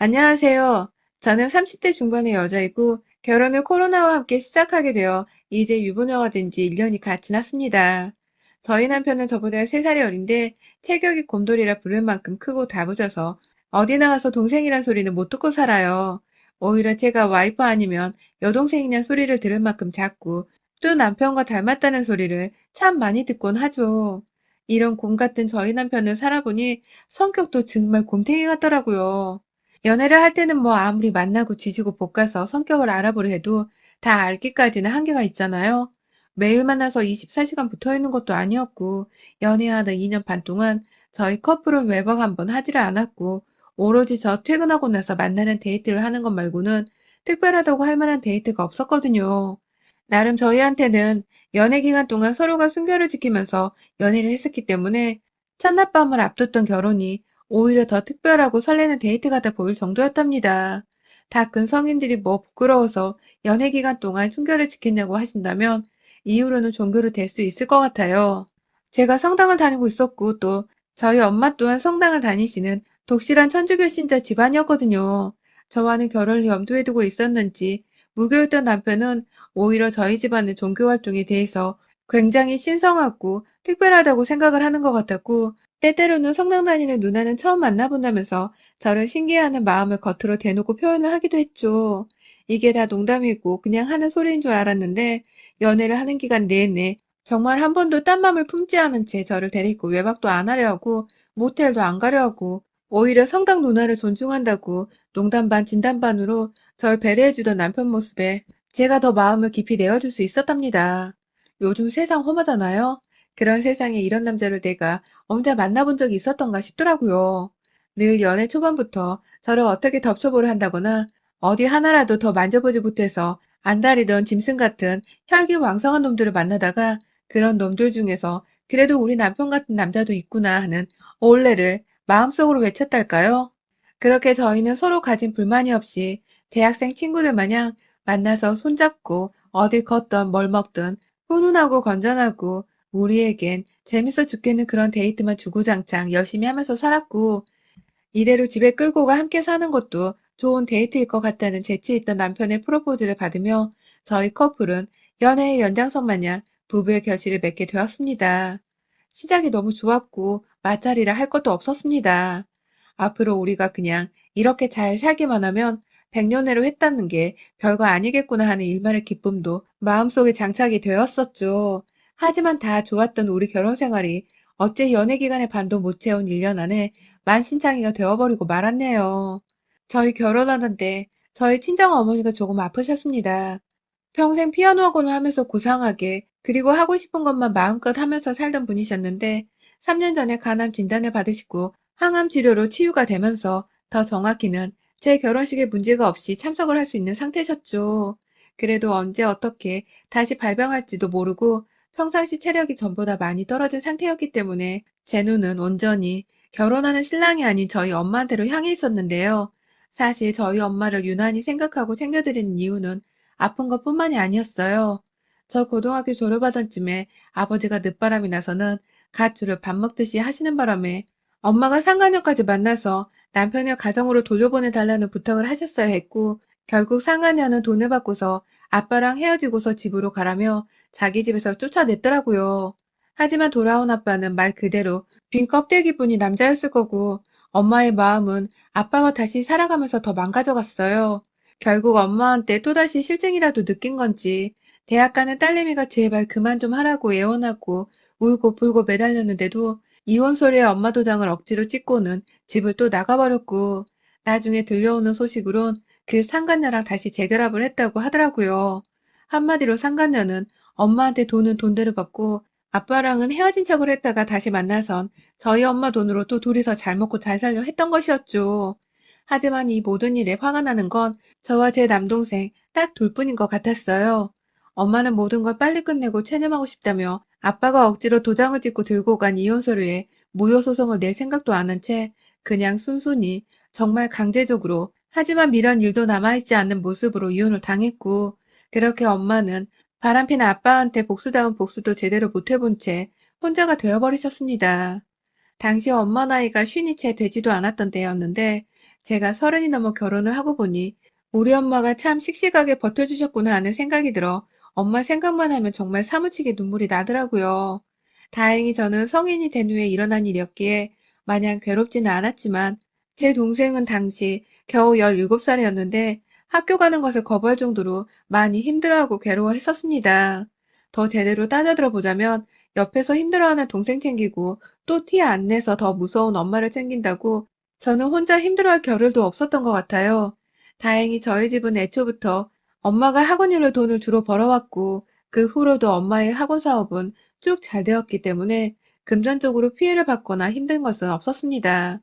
안녕하세요. 저는 30대 중반의 여자이고 결혼을 코로나와 함께 시작하게 되어 이제 유부녀가 된 지 1년이 갓 지났습니다. 저희 남편은 저보다 3살이 어린데 체격이 곰돌이라 부를 만큼 크고 다부져서 어디 나가서 동생이란 소리는 못 듣고 살아요. 오히려 제가 와이프 아니면 여동생이란 소리를 들을 만큼 작고 또 남편과 닮았다는 소리를 참 많이 듣곤 하죠. 이런 곰 같은 저희 남편을 살아보니 성격도 정말 곰탱이 같더라고요. 연애를 할 때는 뭐 아무리 만나고 지지고 볶아서 성격을 알아보려 해도 다 알기까지는 한계가 있잖아요. 매일 만나서 24시간 붙어 있는 것도 아니었고, 연애하던 2년 반 동안 저희 커플은 외박 한 번 하지를 않았고, 오로지 저 퇴근하고 나서 만나는 데이트를 하는 것 말고는 특별하다고 할 만한 데이트가 없었거든요. 나름 저희한테는 연애 기간 동안 서로가 순결을 지키면서 연애를 했었기 때문에 첫날 밤을 앞뒀던 결혼이 오히려 더 특별하고 설레는 데이트 같아 보일 정도였답니다. 다 큰 성인들이 뭐 부끄러워서 연애 기간 동안 순결을 지켰냐고 하신다면 이후로는 종교를 댈 수 있을 것 같아요. 제가 성당을 다니고 있었고 또 저희 엄마 또한 성당을 다니시는 독실한 천주교 신자 집안이었거든요. 저와는 결혼을 염두에 두고 있었는지 무교였던 남편은 오히려 저희 집안의 종교 활동에 대해서 굉장히 신성하고 특별하다고 생각을 하는 것 같았고 때때로는 성당 다니는 누나는 처음 만나본다면서 저를 신기해하는 마음을 겉으로 대놓고 표현을 하기도 했죠. 이게 다 농담이고 그냥 하는 소리인 줄 알았는데 연애를 하는 기간 내내 정말 한 번도 딴 맘을 품지 않은 채 저를 데리고 외박도 안 하려 하고 모텔도 안 가려 하고 오히려 성당 누나를 존중한다고 농담 반 진담 반으로 절 배려해주던 남편 모습에 제가 더 마음을 깊이 내어줄 수 있었답니다. 요즘 세상 험하잖아요. 그런 세상에 이런 남자를 내가 언제 만나본 적이 있었던가 싶더라고요. 늘 연애 초반부터 저를 어떻게 덮쳐보려 한다거나 어디 하나라도 더 만져보지 못해서 안달이던 짐승 같은 혈기왕성한 놈들을 만나다가 그런 놈들 중에서 그래도 우리 남편 같은 남자도 있구나 하는 올레를 마음속으로 외쳤달까요? 그렇게 저희는 서로 가진 불만이 없이 대학생 친구들 마냥 만나서 손잡고 어딜 걷던 뭘 먹든 훈훈하고 건전하고 우리에겐 재밌어 죽겠는 그런 데이트만 주구장창 열심히 하면서 살았고 이대로 집에 끌고 가 함께 사는 것도 좋은 데이트일 것 같다는 재치 있던 남편의 프로포즈를 받으며 저희 커플은 연애의 연장선 마냥 부부의 결실을 맺게 되었습니다. 시작이 너무 좋았고 마찰이라 할 것도 없었습니다. 앞으로 우리가 그냥 이렇게 잘 살기만 하면 백년해로 했다는 게 별거 아니겠구나 하는 일말의 기쁨도 마음속에 장착이 되었었죠. 하지만 다 좋았던 우리 결혼 생활이 어째 연애 기간의 반도 못 채운 1년 안에 만신창이가 되어버리고 말았네요. 저희 결혼하는데 저희 친정 어머니가 조금 아프셨습니다. 평생 피아노 학원을 하면서 고상하게 그리고 하고 싶은 것만 마음껏 하면서 살던 분이셨는데 3년 전에 간암 진단을 받으시고 항암 치료로 치유가 되면서 더 정확히는 제 결혼식에 문제가 없이 참석을 할 수 있는 상태셨죠. 그래도 언제 어떻게 다시 발병할지도 모르고 평상시 체력이 전보다 많이 떨어진 상태였기 때문에 제 눈은 온전히 결혼하는 신랑이 아닌 저희 엄마한테로 향해 있었는데요. 사실 저희 엄마를 유난히 생각하고 챙겨드리는 이유는 아픈 것뿐만이 아니었어요. 저 고등학교 졸업하던 쯤에 아버지가 늦바람이 나서는 가출을 밥 먹듯이 하시는 바람에 엄마가 상간녀까지 만나서 남편을 가정으로 돌려보내달라는 부탁을 하셨어야 했고 결국 상간녀는 돈을 받고서 아빠랑 헤어지고서 집으로 가라며 자기 집에서 쫓아냈더라고요. 하지만 돌아온 아빠는 말 그대로 빈 껍데기뿐이 남자였을 거고 엄마의 마음은 아빠와 다시 살아가면서 더 망가져갔어요. 결국 엄마한테 또다시 실증이라도 느낀 건지 대학 가는 딸내미가 제발 그만 좀 하라고 애원하고 울고 불고 매달렸는데도 이혼 소리에 엄마 도장을 억지로 찍고는 집을 또 나가버렸고 나중에 들려오는 소식으론 그 상간녀랑 다시 재결합을 했다고 하더라고요. 한마디로 상간녀는 엄마한테 돈은 돈대로 받고 아빠랑은 헤어진 척을 했다가 다시 만나선 저희 엄마 돈으로 또 둘이서 잘 먹고 잘 살려 했던 것이었죠. 하지만 이 모든 일에 화가 나는 건 저와 제 남동생 딱 둘뿐인 것 같았어요. 엄마는 모든 걸 빨리 끝내고 체념하고 싶다며 아빠가 억지로 도장을 찍고 들고 간 이혼 서류에 무효 소송을 낼 생각도 안 한 채 그냥 순순히 정말 강제적으로 하지만 미련 일도 남아있지 않는 모습으로 이혼을 당했고 그렇게 엄마는 바람핀 아빠한테 복수다운 복수도 제대로 못 해본 채 혼자가 되어버리셨습니다. 당시 엄마 나이가 쉰이 채 되지도 않았던 때였는데 제가 30이 넘어 결혼을 하고 보니 우리 엄마가 참 씩씩하게 버텨주셨구나 하는 생각이 들어 엄마 생각만 하면 정말 사무치게 눈물이 나더라고요. 다행히 저는 성인이 된 후에 일어난 일이었기에 마냥 괴롭지는 않았지만 제 동생은 당시 겨우 17살이었는데 학교 가는 것을 거부할 정도로 많이 힘들어하고 괴로워했었습니다. 더 제대로 따져 들어보자면 옆에서 힘들어하는 동생 챙기고 또 티 안 내서 더 무서운 엄마를 챙긴다고 저는 혼자 힘들어할 겨를도 없었던 것 같아요. 다행히 저희 집은 애초부터 엄마가 학원 일로 돈을 주로 벌어왔고 그 후로도 엄마의 학원 사업은 쭉 잘 되었기 때문에 금전적으로 피해를 받거나 힘든 것은 없었습니다.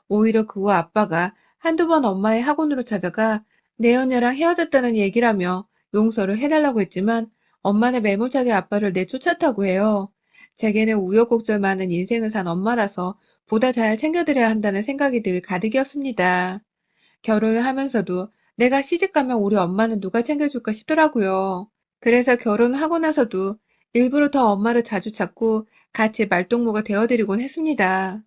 오히려 그 후 아빠가 한두 번 엄마의 학원으로 찾아가 내 연애랑 헤어졌다는 얘기라며 용서를 해달라고 했지만 엄마는 매몰차게 아빠를 내쫓았다고 해요. 제게는 우여곡절 많은 인생을 산 엄마라서 보다 잘 챙겨드려야 한다는 생각이 늘 가득이었습니다. 결혼을 하면서도 내가 시집가면 우리 엄마는 누가 챙겨줄까 싶더라고요. 그래서 결혼하고 나서도 일부러 더 엄마를 자주 찾고 같이 말동무가 되어드리곤 했습니다.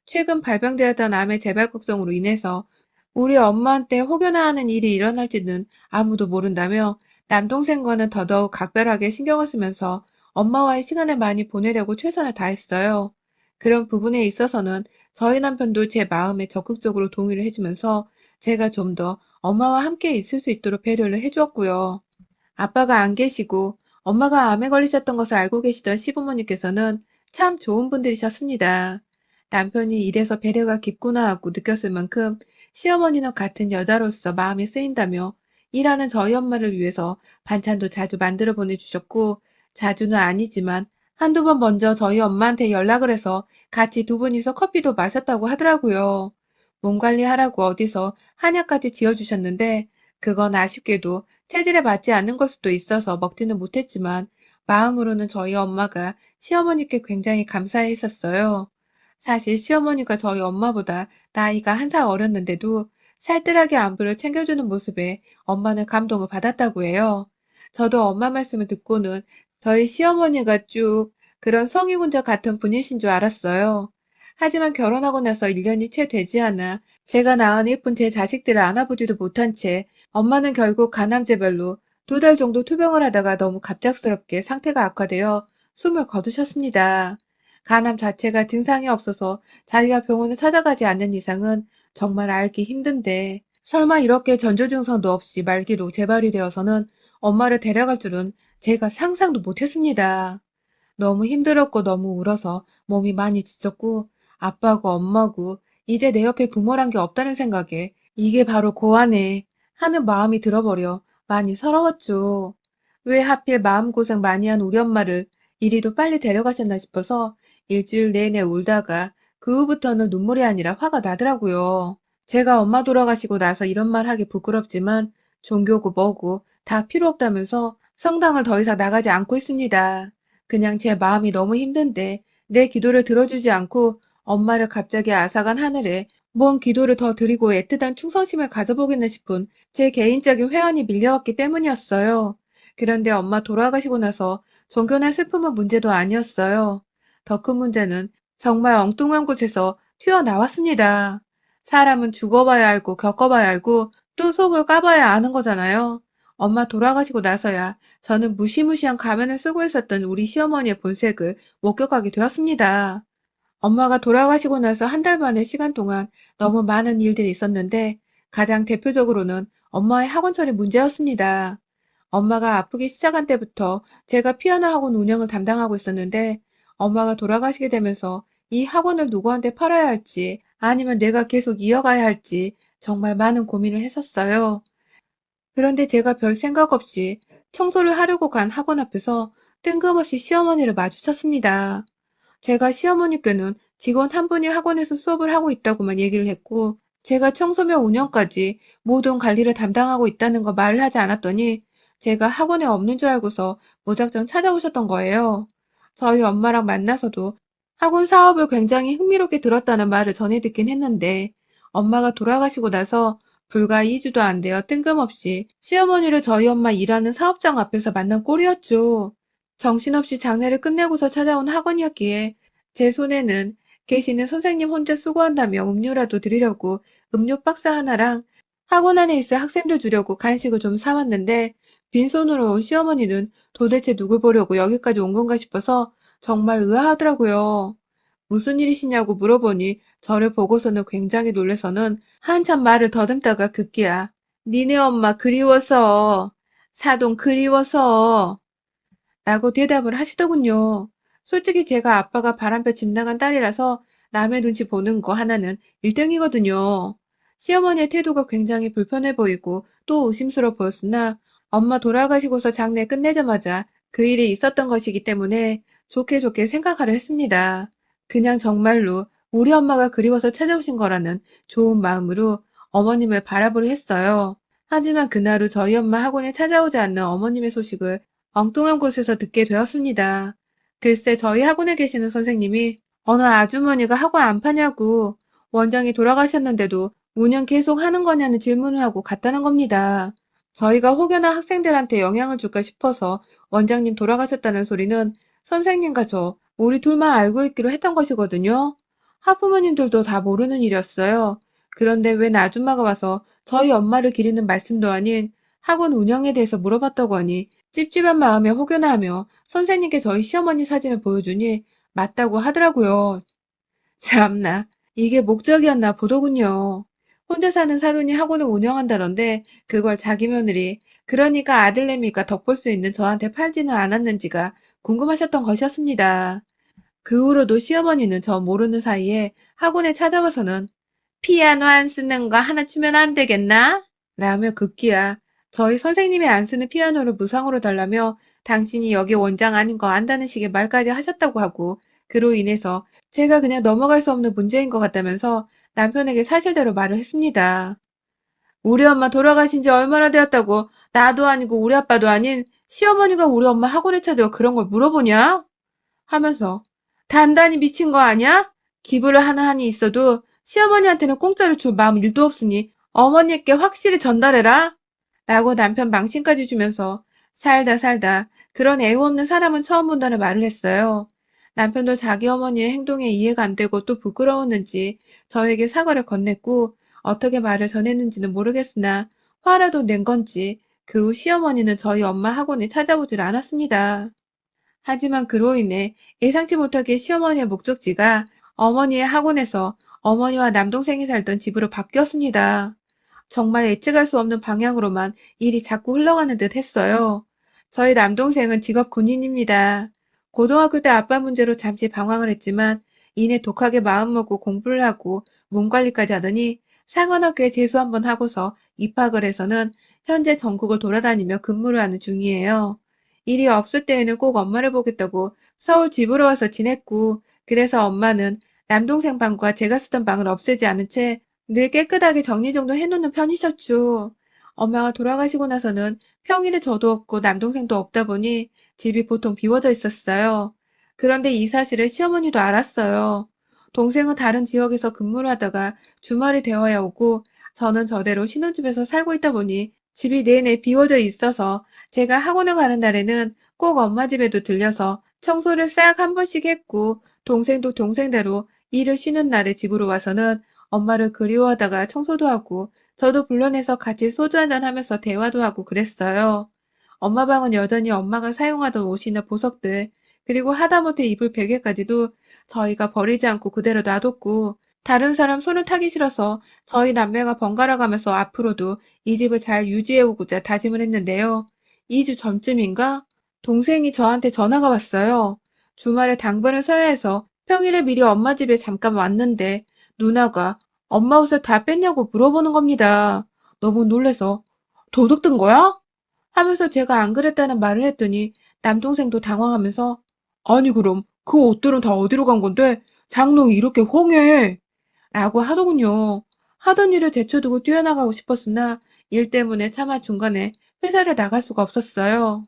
최근 발병되었던 암의 재발 걱정으로 인해서 우리 엄마한테 혹여나 하는 일이 일어날지는 아무도 모른다며 남동생과는 더더욱 각별하게 신경을 쓰면서 엄마와의 시간을 많이 보내려고 최선을 다했어요. 그런 부분에 있어서는 저희 남편도 제 마음에 적극적으로 동의를 해주면서 제가 좀 더 엄마와 함께 있을 수 있도록 배려를 해주었고요. 아빠가 안 계시고 엄마가 암에 걸리셨던 것을 알고 계시던 시부모님께서는 참 좋은 분들이셨습니다. 남편이 이래서 배려가 깊구나 하고 느꼈을 만큼 시어머니는 같은 여자로서 마음이 쓰인다며 일하는 저희 엄마를 위해서 반찬도 자주 만들어 보내주셨고 자주는 아니지만 한두 번 먼저 저희 엄마한테 연락을 해서 같이 두 분이서 커피도 마셨다고 하더라고요. 몸 관리하라고 어디서 한약까지 지어주셨는데 그건 아쉽게도 체질에 맞지 않는 걸 수도 있어서 먹지는 못했지만 마음으로는 저희 엄마가 시어머니께 굉장히 감사해 했었어요. 사실 시어머니가 저희 엄마보다 나이가 1살 어렸는데도 살뜰하게 안부를 챙겨주는 모습에 엄마는 감동을 받았다고 해요. 저도 엄마 말씀을 듣고는 저희 시어머니가 쭉 그런 성위군자 같은 분이신 줄 알았어요. 하지만 결혼하고 나서 1년이 채 되지 않아 제가 낳은 예쁜 제 자식들을 안아보지도 못한 채 엄마는 결국 간암제별로 2달 정도 투병을 하다가 너무 갑작스럽게 상태가 악화되어 숨을 거두셨습니다. 간암 자체가 증상이 없어서 자기가 병원을 찾아가지 않는 이상은 정말 알기 힘든데 설마 이렇게 전조 증상도 없이 말기로 재발이 되어서는 엄마를 데려갈 줄은 제가 상상도 못했습니다. 너무 힘들었고 너무 울어서 몸이 많이 지쳤고 아빠고 엄마고 이제 내 옆에 부모란 게 없다는 생각에 이게 바로 고아네 하는 마음이 들어버려 많이 서러웠죠. 왜 하필 마음고생 많이 한 우리 엄마를 이리도 빨리 데려가셨나 싶어서 일주일 내내 울다가 그 후부터는 눈물이 아니라 화가 나더라고요. 제가 엄마 돌아가시고 나서 이런 말 하기 부끄럽지만 종교고 뭐고 다 필요 없다면서 성당을 더 이상 나가지 않고 있습니다. 그냥 제 마음이 너무 힘든데 내 기도를 들어주지 않고 엄마를 갑자기 앗아간 하늘에 뭔 기도를 더 드리고 애틋한 충성심을 가져보겠나 싶은 제 개인적인 회한이 밀려왔기 때문이었어요. 그런데 엄마 돌아가시고 나서 종교나 슬픔은 문제도 아니었어요. 더 큰 문제는 정말 엉뚱한 곳에서 튀어나왔습니다. 사람은 죽어봐야 알고 겪어봐야 알고 또 속을 까봐야 아는 거잖아요. 엄마 돌아가시고 나서야 저는 무시무시한 가면을 쓰고 있었던 우리 시어머니의 본색을 목격하게 되었습니다. 엄마가 돌아가시고 나서 1달 반의 시간 동안 너무 많은 일들이 있었는데 가장 대표적으로는 엄마의 학원 처리 문제였습니다. 엄마가 아프기 시작한 때부터 제가 피아노 학원 운영을 담당하고 있었는데 엄마가 돌아가시게 되면서 이 학원을 누구한테 팔아야 할지 아니면 내가 계속 이어가야 할지 정말 많은 고민을 했었어요. 그런데 제가 별 생각 없이 청소를 하려고 간 학원 앞에서 뜬금없이 시어머니를 마주쳤습니다. 제가 시어머니께는 직원 한 분이 학원에서 수업을 하고 있다고만 얘기를 했고, 제가 청소년 운영까지 모든 관리를 담당하고 있다는 거 말을 하지 않았더니, 제가 학원에 없는 줄 알고서 무작정 찾아오셨던 거예요. 저희 엄마랑 만나서도 학원 사업을 굉장히 흥미롭게 들었다는 말을 전해 듣긴 했는데, 엄마가 돌아가시고 나서 불과 2주도 안 되어 뜬금없이 시어머니를 저희 엄마 일하는 사업장 앞에서 만난 꼴이었죠. 정신없이 장례를 끝내고서 찾아온 학원이었기에 제 손에는 계시는 선생님 혼자 수고한다며 음료라도 드리려고 음료 박스 하나랑 학원 안에 있을 학생들 주려고 간식을 좀 사왔는데 빈손으로 온 시어머니는 도대체 누굴 보려고 여기까지 온 건가 싶어서 정말 의아하더라고요. 무슨 일이시냐고 물어보니 저를 보고서는 굉장히 놀래서는 한참 말을 더듬다가 급기야 니네 엄마 그리워서 사돈 그리워서 라고 대답을 하시더군요. 솔직히 제가 아빠가 바람펴 집 나간 딸이라서 남의 눈치 보는 거 하나는 1등이거든요. 시어머니의 태도가 굉장히 불편해 보이고 또 의심스러워 보였으나 엄마 돌아가시고서 장례 끝내자마자 그 일이 있었던 것이기 때문에 좋게 좋게 생각하려 했습니다. 그냥 정말로 우리 엄마가 그리워서 찾아오신 거라는 좋은 마음으로 어머님을 바라보려 했어요. 하지만 그날 후 저희 엄마 학원에 찾아오지 않는 어머님의 소식을 엉뚱한 곳에서 듣게 되었습니다. 글쎄 저희 학원에 계시는 선생님이 어느 아주머니가 학원 안 파냐고 원장이 돌아가셨는데도 운영 계속 하는 거냐는 질문을 하고 갔다는 겁니다. 저희가 혹여나 학생들한테 영향을 줄까 싶어서 원장님 돌아가셨다는 소리는 선생님과 저 우리 둘만 알고 있기로 했던 것이거든요. 학부모님들도 다 모르는 일이었어요. 그런데 웬 아줌마가 와서 저희 엄마를 기리는 말씀도 아닌 학원 운영에 대해서 물어봤다고 하니 찝찝한 마음에 혹여나하며 선생님께 저희 시어머니 사진을 보여주니 맞다고 하더라고요. 참나, 이게 목적이었나 보더군요. 혼자 사는 사돈이 학원을 운영한다던데 그걸 자기 며느리, 그러니까 아들내미가 덕볼 수 있는 저한테 팔지는 않았는지가 궁금하셨던 것이었습니다. 그 후로도 시어머니는 저 모르는 사이에 학원에 찾아와서는 피아노 안 쓰는 거 하나 주면 안 되겠나? 라며 급기야 저희 선생님이 안 쓰는 피아노를 무상으로 달라며 당신이 여기 원장 아닌 거 안다는 식의 말까지 하셨다고 하고 그로 인해서 제가 그냥 넘어갈 수 없는 문제인 것 같다면서 남편에게 사실대로 말을 했습니다. 우리 엄마 돌아가신 지 얼마나 되었다고 나도 아니고 우리 아빠도 아닌 시어머니가 우리 엄마 학원에 찾아와 그런 걸 물어보냐? 하면서 단단히 미친 거 아니야? 기부를 하나 하니 있어도 시어머니한테는 공짜로 줄 마음 1도 없으니 어머니께 확실히 전달해라. 라고 남편 망신까지 주면서 살다 살다 그런 애우 없는 사람은 처음 본다는 말을 했어요. 남편도 자기 어머니의 행동에 이해가 안 되고 또 부끄러웠는지 저에게 사과를 건넸고 어떻게 말을 전했는지는 모르겠으나 화라도 낸 건지 그 후 시어머니는 저희 엄마 학원에 찾아오질 않았습니다. 하지만 그로 인해 예상치 못하게 시어머니의 목적지가 어머니의 학원에서 어머니와 남동생이 살던 집으로 바뀌었습니다. 정말 예측할 수 없는 방향으로만 일이 자꾸 흘러가는 듯 했어요. 저희 남동생은 직업 군인입니다. 고등학교 때 아빠 문제로 잠시 방황을 했지만 이내 독하게 마음먹고 공부를 하고 몸 관리까지 하더니 상관학교에 재수 한번 하고서 입학을 해서는 현재 전국을 돌아다니며 근무를 하는 중이에요. 일이 없을 때에는 꼭 엄마를 보겠다고 서울 집으로 와서 지냈고 그래서 엄마는 남동생 방과 제가 쓰던 방을 없애지 않은 채 늘 깨끗하게 정리정돈 해놓는 편이셨죠. 엄마가 돌아가시고 나서는 평일에 저도 없고 남동생도 없다 보니 집이 보통 비워져 있었어요. 그런데 이 사실을 시어머니도 알았어요. 동생은 다른 지역에서 근무를 하다가 주말이 되어야 오고 저는 저대로 신혼집에서 살고 있다 보니 집이 내내 비워져 있어서 제가 학원을 가는 날에는 꼭 엄마 집에도 들려서 청소를 싹 한 번씩 했고 동생도 동생대로 일을 쉬는 날에 집으로 와서는 엄마를 그리워하다가 청소도 하고 저도 불러내서 같이 소주 한잔 하면서 대화도 하고 그랬어요. 엄마 방은 여전히 엄마가 사용하던 옷이나 보석들 그리고 하다못해 입을 베개까지도 저희가 버리지 않고 그대로 놔뒀고 다른 사람 손을 타기 싫어서 저희 남매가 번갈아 가면서 앞으로도 이 집을 잘 유지해오고자 다짐을 했는데요. 2주 전쯤인가? 동생이 저한테 전화가 왔어요. 주말에 당번을 써야 해서 평일에 미리 엄마 집에 잠깐 왔는데 누나가 엄마 옷을 다 뺐냐고 물어보는 겁니다. 너무 놀래서 도둑 든 거야? 하면서 제가 안 그랬다는 말을 했더니 남동생도 당황하면서 아니 그럼 그 옷들은 다 어디로 간 건데 장롱이 이렇게 헝해 라고 하더군요. 하던 일을 제쳐두고 뛰어나가고 싶었으나 일 때문에 차마 중간에 회사를 나갈 수가 없었어요.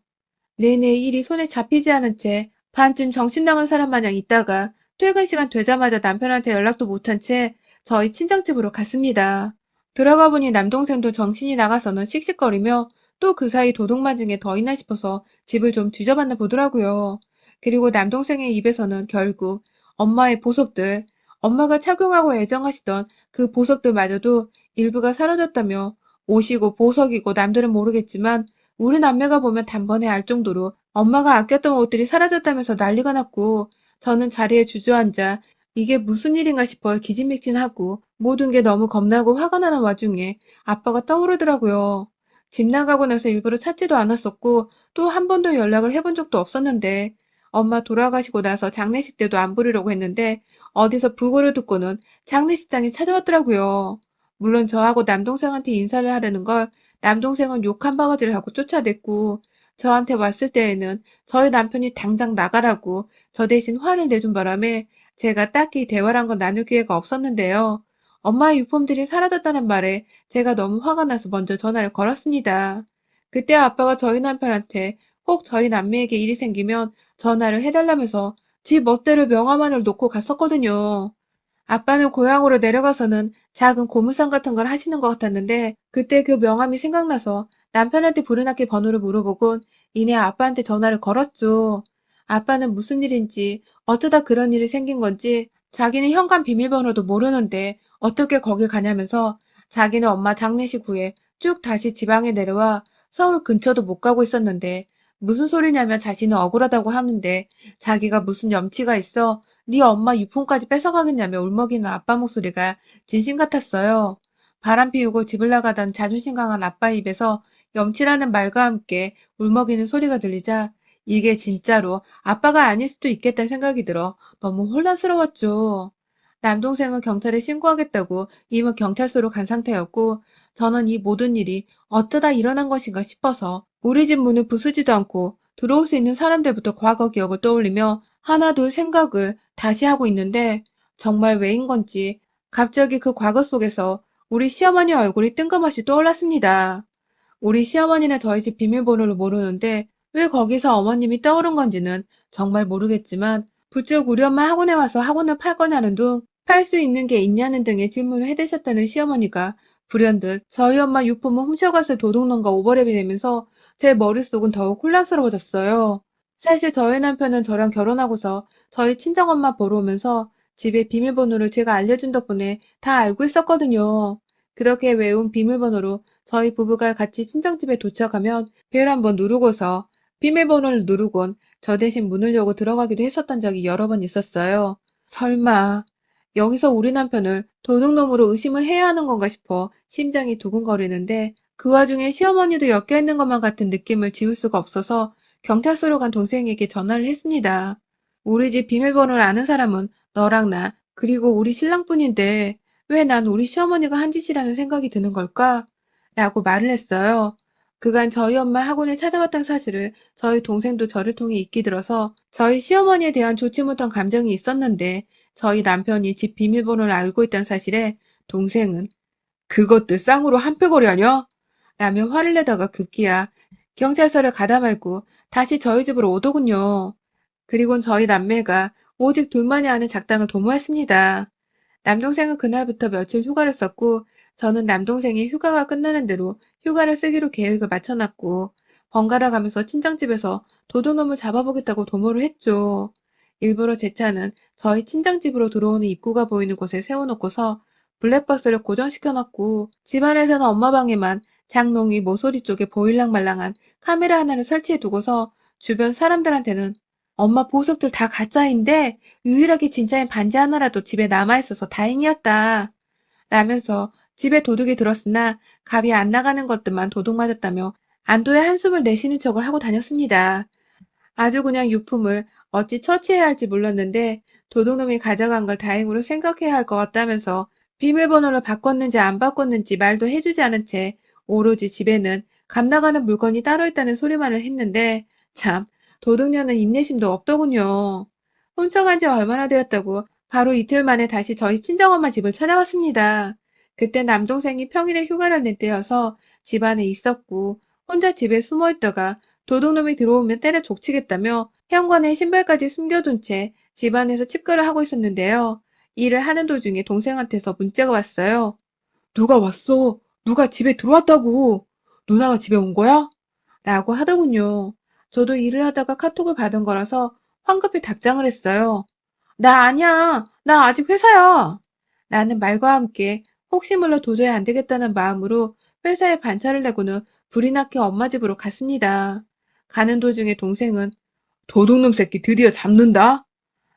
내내 일이 손에 잡히지 않은 채 반쯤 정신 나간 사람 마냥 있다가 퇴근 시간 되자마자 남편한테 연락도 못한 채 저희 친정집으로 갔습니다. 들어가 보니 남동생도 정신이 나가서는 씩씩거리며 또 그 사이 도둑 맞은 게 더 있나 싶어서 집을 좀 뒤져봤나 보더라고요. 그리고 남동생의 입에서는 결국 엄마의 보석들, 엄마가 착용하고 애정하시던 그 보석들마저도 일부가 사라졌다며 옷이고 보석이고 남들은 모르겠지만 우리 남매가 보면 단번에 알 정도로 엄마가 아꼈던 옷들이 사라졌다면서 난리가 났고 저는 자리에 주저앉아 이게 무슨 일인가 싶어 기진맥진하고 모든 게 너무 겁나고 화가 나는 와중에 아빠가 떠오르더라고요. 집 나가고 나서 일부러 찾지도 않았었고 또 한 번도 연락을 해본 적도 없었는데 엄마 돌아가시고 나서 장례식 때도 안 부르려고 했는데 어디서 부고를 듣고는 장례식장에 찾아왔더라고요. 물론 저하고 남동생한테 인사를 하려는 걸 남동생은 욕 한 바가지를 하고 쫓아냈고 저한테 왔을 때에는 저희 남편이 당장 나가라고 저 대신 화를 내준 바람에 제가 딱히 대화를 한 건 나눌 기회가 없었는데요. 엄마의 유품들이 사라졌다는 말에 제가 너무 화가 나서 먼저 전화를 걸었습니다. 그때 아빠가 저희 남편한테 꼭 저희 남매에게 일이 생기면 전화를 해달라면서 지 멋대로 명함만을 놓고 갔었거든요. 아빠는 고향으로 내려가서는 작은 고무상 같은 걸 하시는 것 같았는데 그때 그 명함이 생각나서 남편한테 부르나케 번호를 물어보곤 이내 아빠한테 전화를 걸었죠. 아빠는 무슨 일인지 어쩌다 그런 일이 생긴 건지 자기는 현관 비밀번호도 모르는데 어떻게 거길 가냐면서 자기는 엄마 장례식 후에 쭉 다시 지방에 내려와 서울 근처도 못 가고 있었는데 무슨 소리냐며 자신은 억울하다고 하는데 자기가 무슨 염치가 있어 네 엄마 유품까지 뺏어가겠냐며 울먹이는 아빠 목소리가 진심 같았어요. 바람 피우고 집을 나가던 자존심 강한 아빠 입에서 염치라는 말과 함께 울먹이는 소리가 들리자 이게 진짜로 아빠가 아닐 수도 있겠다는 생각이 들어 너무 혼란스러웠죠. 남동생은 경찰에 신고하겠다고 이미 경찰서로 간 상태였고 저는 이 모든 일이 어쩌다 일어난 것인가 싶어서 우리 집 문을 부수지도 않고 들어올 수 있는 사람들부터 과거 기억을 떠올리며 하나둘 생각을 다시 하고 있는데 정말 왜인 건지 갑자기 그 과거 속에서 우리 시어머니 얼굴이 뜬금없이 떠올랐습니다. 우리 시어머니는 저희 집 비밀번호를 모르는데 왜 거기서 어머님이 떠오른 건지는 정말 모르겠지만 부쩍 우리 엄마 학원에 와서 학원을 팔 거냐는 둥 팔 수 있는 게 있냐는 등의 질문을 해대셨다는 시어머니가 불현듯 저희 엄마 유품을 훔쳐갔을 도둑놈과 오버랩이 되면서 제 머릿속은 더욱 혼란스러워졌어요. 사실 저희 남편은 저랑 결혼하고서 저희 친정엄마 보러 오면서 집의 비밀번호를 제가 알려준 덕분에 다 알고 있었거든요. 그렇게 외운 비밀번호로 저희 부부가 같이 친정집에 도착하면 벨 한번 누르고서 비밀번호를 누르곤 저 대신 문을 열고 들어가기도 했었던 적이 여러 번 있었어요. 설마 여기서 우리 남편을 도둑놈으로 의심을 해야 하는 건가 싶어 심장이 두근거리는데 그 와중에 시어머니도 엮여 있는 것만 같은 느낌을 지울 수가 없어서 경찰서로 간 동생에게 전화를 했습니다. 우리 집 비밀번호를 아는 사람은 너랑 나 그리고 우리 신랑뿐인데 왜 난 우리 시어머니가 한 짓이라는 생각이 드는 걸까? 라고 말을 했어요. 그간 저희 엄마 학원에 찾아왔던 사실을 저희 동생도 저를 통해 잊기 들어서 저희 시어머니에 대한 좋지 못한 감정이 있었는데 저희 남편이 집 비밀번호를 알고 있다는 사실에 동생은 그것들 쌍으로 한패거리 하냐? 라며 화를 내다가 급기야 경찰서를 가다 말고 다시 저희 집으로 오더군요. 그리곤 저희 남매가 오직 둘만이 아는 작당을 도모했습니다. 남동생은 그날부터 며칠 휴가를 썼고 저는 남동생이 휴가가 끝나는 대로 휴가를 쓰기로 계획을 맞춰놨고 번갈아 가면서 친정집에서 도둑놈을 잡아보겠다고 도모를 했죠. 일부러 제 차는 저희 친정집으로 들어오는 입구가 보이는 곳에 세워놓고서 블랙박스를 고정시켜놨고 집안에서는 엄마 방에만 장롱 위 모서리 쪽에 보일랑말랑한 카메라 하나를 설치해두고서 주변 사람들한테는 엄마 보석들 다 가짜인데 유일하게 진짜인 반지 하나라도 집에 남아있어서 다행이었다. 라면서 집에 도둑이 들었으나 갑이 안 나가는 것들만 도둑 맞았다며 안도의 한숨을 내쉬는 척을 하고 다녔습니다. 아주 그냥 유품을 어찌 처치해야 할지 몰랐는데 도둑놈이 가져간 걸 다행으로 생각해야 할 것 같다면서 비밀번호를 바꿨는지 안 바꿨는지 말도 해주지 않은 채 오로지 집에는 감 나가는 물건이 따로 있다는 소리만을 했는데 참 도둑년은 인내심도 없더군요. 훔쳐간 지 얼마나 되었다고 바로 이틀 만에 다시 저희 친정엄마 집을 찾아왔습니다. 그때 남동생이 평일에 휴가를 낼 때여서 집안에 있었고 혼자 집에 숨어 있다가 도둑놈이 들어오면 때려 족치겠다며 현관에 신발까지 숨겨둔 채 집안에서 칩거를 하고 있었는데요. 일을 하는 도중에 동생한테서 문자가 왔어요. 누가 왔어? 누가 집에 들어왔다고? 누나가 집에 온 거야? 라고 하더군요. 저도 일을 하다가 카톡을 받은 거라서 황급히 답장을 했어요. 나 아니야. 나 아직 회사야. 라는 말과 함께 혹시 몰라 도저히 안 되겠다는 마음으로 회사에 반차를 내고는 불이 나게 엄마 집으로 갔습니다. 가는 도중에 동생은 도둑놈 새끼 드디어 잡는다?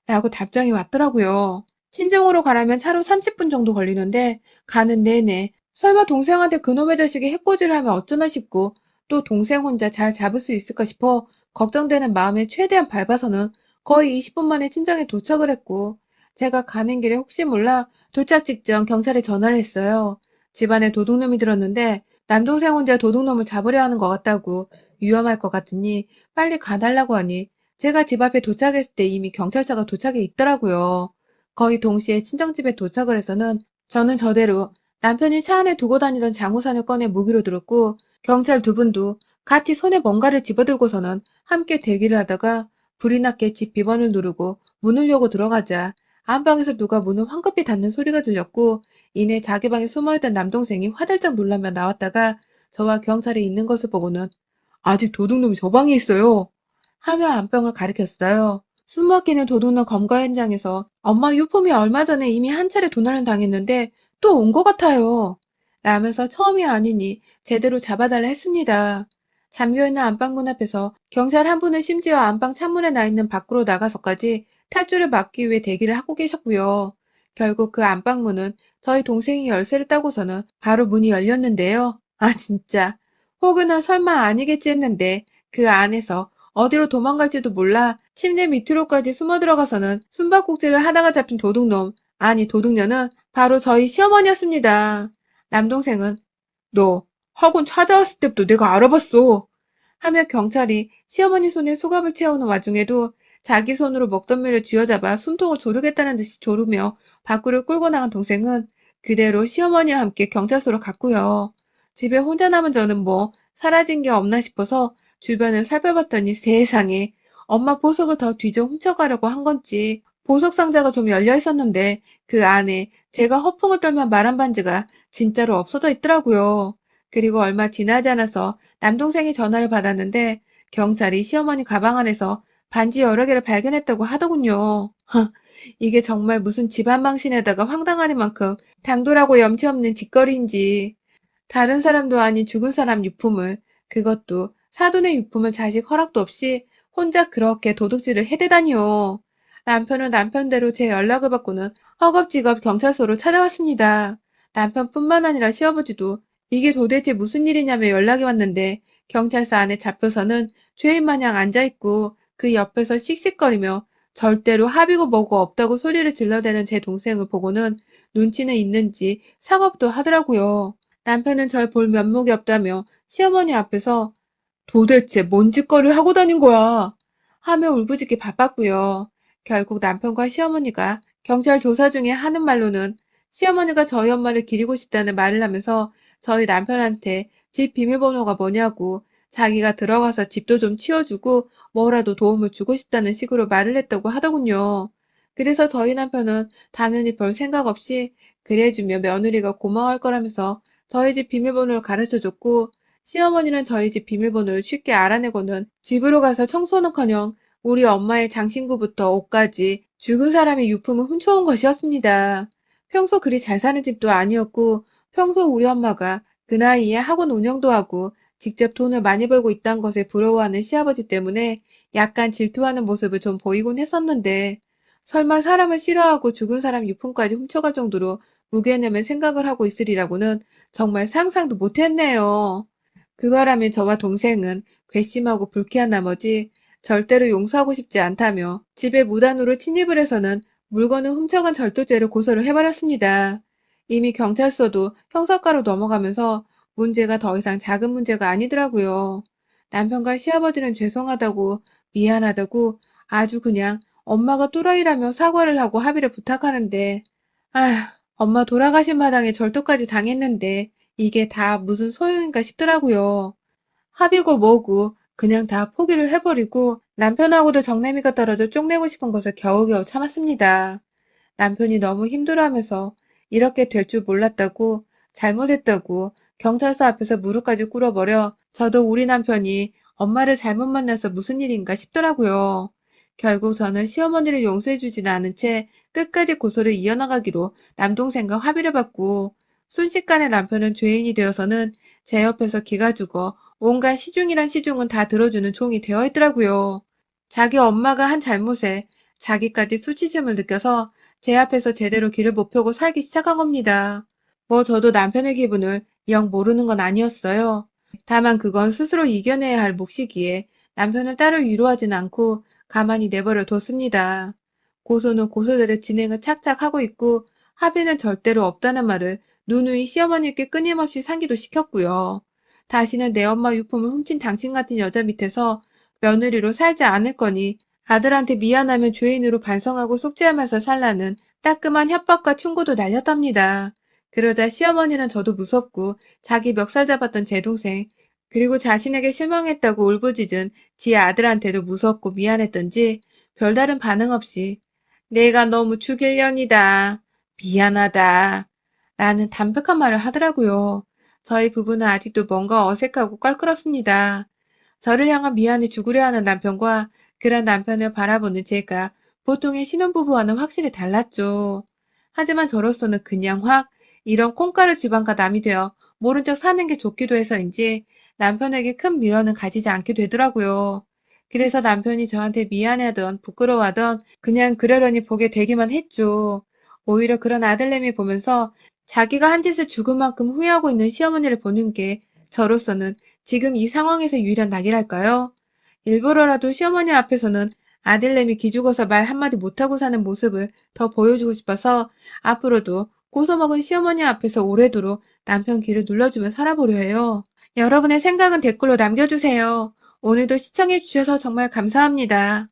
라고 답장이 왔더라고요. 친정으로 가려면 차로 30분 정도 걸리는데 가는 내내 설마 동생한테 그놈의 자식이 해코지를 하면 어쩌나 싶고 또 동생 혼자 잘 잡을 수 있을까 싶어 걱정되는 마음에 최대한 밟아서는 거의 20분 만에 친정에 도착을 했고 제가 가는 길에 혹시 몰라 도착 직전 경찰에 전화를 했어요. 집안에 도둑놈이 들었는데 남동생 혼자 도둑놈을 잡으려 하는 것 같다고 위험할 것 같으니 빨리 가달라고 하니 제가 집 앞에 도착했을 때 이미 경찰차가 도착해 있더라고요. 거의 동시에 친정집에 도착을 해서는 저는 저대로 남편이 차 안에 두고 다니던 장우산을 꺼내 무기로 들었고 경찰 두 분도 같이 손에 뭔가를 집어들고서는 함께 대기를 하다가 불이 났게 집 비번을 누르고 문을 열고 들어가자 안방에서 누가 문을 황급히 닫는 소리가 들렸고 이내 자기 방에 숨어있던 남동생이 화들짝 놀라며 나왔다가 저와 경찰이 있는 것을 보고는 아직 도둑놈이 저 방에 있어요. 하며 안방을 가리켰어요. 숨막히는 도둑놈 검거 현장에서 엄마 유품이 얼마 전에 이미 한 차례 도난을 당했는데 또 온 것 같아요. 라면서 처음이 아니니 제대로 잡아달라 했습니다. 잠겨있는 안방문 앞에서 경찰 한 분은 심지어 안방 창문에 나 있는 밖으로 나가서까지 탈출을 막기 위해 대기를 하고 계셨고요. 결국 그 안방문은 저희 동생이 열쇠를 따고서는 바로 문이 열렸는데요. 아 진짜 혹여나 설마 아니겠지 했는데 그 안에서 어디로 도망갈지도 몰라 침대 밑으로까지 숨어 들어가서는 숨바꼭질을 하다가 잡힌 도둑놈, 아니 도둑녀는 바로 저희 시어머니였습니다. 남동생은 너 학원 찾아왔을 때부터 내가 알아봤어. 하며 경찰이 시어머니 손에 수갑을 채우는 와중에도 자기 손으로 먹던 밀을 쥐어잡아 숨통을 조르겠다는 듯이 조르며 밖으로 끌고 나간 동생은 그대로 시어머니와 함께 경찰서로 갔고요. 집에 혼자 남은 저는 뭐 사라진 게 없나 싶어서 주변을 살펴봤더니 세상에 엄마 보석을 더 뒤져 훔쳐가려고 한 건지 보석 상자가 좀 열려 있었는데 그 안에 제가 허풍을 떨며 말한 반지가 진짜로 없어져 있더라고요. 그리고 얼마 지나지 않아서 남동생이 전화를 받았는데 경찰이 시어머니 가방 안에서 반지 여러 개를 발견했다고 하더군요. 이게 정말 무슨 집안 망신에다가 황당하는 만큼 당돌하고 염치 없는 짓거리인지 다른 사람도 아닌 죽은 사람 유품을 그것도 사돈의 유품을 자식 허락도 없이 혼자 그렇게 도둑질을 해대다니요. 남편은 남편대로 제 연락을 받고는 허겁지겁 경찰서로 찾아왔습니다. 남편뿐만 아니라 시아버지도 이게 도대체 무슨 일이냐며 연락이 왔는데 경찰서 안에 잡혀서는 죄인 마냥 앉아있고 그 옆에서 씩씩거리며 절대로 합의고 뭐고 없다고 소리를 질러대는 제 동생을 보고는 눈치는 있는지 사과도 하더라고요. 남편은 절 볼 면목이 없다며 시어머니 앞에서 도대체 뭔 짓거리를 하고 다닌 거야 하며 울부짖기 바빴고요. 결국 남편과 시어머니가 경찰 조사 중에 하는 말로는 시어머니가 저희 엄마를 기리고 싶다는 말을 하면서 저희 남편한테 집 비밀번호가 뭐냐고 자기가 들어가서 집도 좀 치워주고 뭐라도 도움을 주고 싶다는 식으로 말을 했다고 하더군요. 그래서 저희 남편은 당연히 별 생각 없이 그래주며 며느리가 고마워할 거라면서 저희 집 비밀번호를 가르쳐줬고 시어머니는 저희 집 비밀번호를 쉽게 알아내고는 집으로 가서 청소는커녕 우리 엄마의 장신구부터 옷까지 죽은 사람의 유품을 훔쳐온 것이었습니다. 평소 그리 잘 사는 집도 아니었고 평소 우리 엄마가 그 나이에 학원 운영도 하고 직접 돈을 많이 벌고 있다는 것에 부러워하는 시아버지 때문에 약간 질투하는 모습을 좀 보이곤 했었는데 설마 사람을 싫어하고 죽은 사람 유품까지 훔쳐갈 정도로 무개념의 생각을 하고 있으리라고는 정말 상상도 못했네요. 그 바람에 저와 동생은 괘씸하고 불쾌한 나머지 절대로 용서하고 싶지 않다며 집에 무단으로 침입을 해서는 물건을 훔쳐간 절도죄를 고소를 해버렸습니다. 이미 경찰서도 형사과로 넘어가면서 문제가 더 이상 작은 문제가 아니더라고요. 남편과 시아버지는 죄송하다고 미안하다고 아주 그냥 엄마가 또라이라며 사과를 하고 합의를 부탁하는데 아휴 엄마 돌아가신 마당에 절도까지 당했는데 이게 다 무슨 소용인가 싶더라고요. 합의고 뭐고 그냥 다 포기를 해버리고 남편하고도 정내미가 떨어져 쪽내고 싶은 것을 겨우겨우 참았습니다. 남편이 너무 힘들어하면서 이렇게 될 줄 몰랐다고 잘못했다고 경찰서 앞에서 무릎까지 꿇어버려 저도 우리 남편이 엄마를 잘못 만나서 무슨 일인가 싶더라고요. 결국 저는 시어머니를 용서해주지는 않은 채 끝까지 고소를 이어나가기로 남동생과 합의를 받고 순식간에 남편은 죄인이 되어서는 제 옆에서 기가 죽어 온갖 시중이란 시중은 다 들어주는 종이 되어 있더라고요. 자기 엄마가 한 잘못에 자기까지 수치심을 느껴서 제 앞에서 제대로 길을 못 펴고 살기 시작한 겁니다. 뭐 저도 남편의 기분을 영 모르는 건 아니었어요. 다만 그건 스스로 이겨내야 할 몫이기에 남편을 따로 위로하진 않고 가만히 내버려 뒀습니다. 고소는 고소대로 진행을 착착 하고 있고 합의는 절대로 없다는 말을 누누이 시어머니께 끊임없이 상기도 시켰고요. 다시는 내 엄마 유품을 훔친 당신 같은 여자 밑에서 며느리로 살지 않을 거니 아들한테 미안하면 죄인으로 반성하고 속죄하면서 살라는 따끔한 협박과 충고도 날렸답니다. 그러자 시어머니는 저도 무섭고 자기 멱살 잡았던 제 동생, 그리고 자신에게 실망했다고 울부짖은 지 아들한테도 무섭고 미안했던지 별다른 반응 없이 내가 너무 죽일 년이다. 미안하다. 라는 담백한 말을 하더라고요. 저희 부부는 아직도 뭔가 어색하고 껄끄럽습니다. 저를 향한 미안해 죽으려 하는 남편과 그런 남편을 바라보는 제가 보통의 신혼부부와는 확실히 달랐죠. 하지만 저로서는 그냥 확 이런 콩가루 집안과 남이 되어 모른 척 사는 게 좋기도 해서인지 남편에게 큰 미련은 가지지 않게 되더라고요. 그래서 남편이 저한테 미안해하던 부끄러워하던 그냥 그러려니 보게 되기만 했죠. 오히려 그런 아들내미 보면서 자기가 한 짓을 죽을 만큼 후회하고 있는 시어머니를 보는 게 저로서는 지금 이 상황에서 유일한 낙이랄까요? 일부러라도 시어머니 앞에서는 아들내미 기죽어서 말 한마디 못하고 사는 모습을 더 보여주고 싶어서 앞으로도 고소먹은 시어머니 앞에서 오래도록 남편 귀를 눌러주며 살아보려 해요. 여러분의 생각은 댓글로 남겨주세요. 오늘도 시청해주셔서 정말 감사합니다.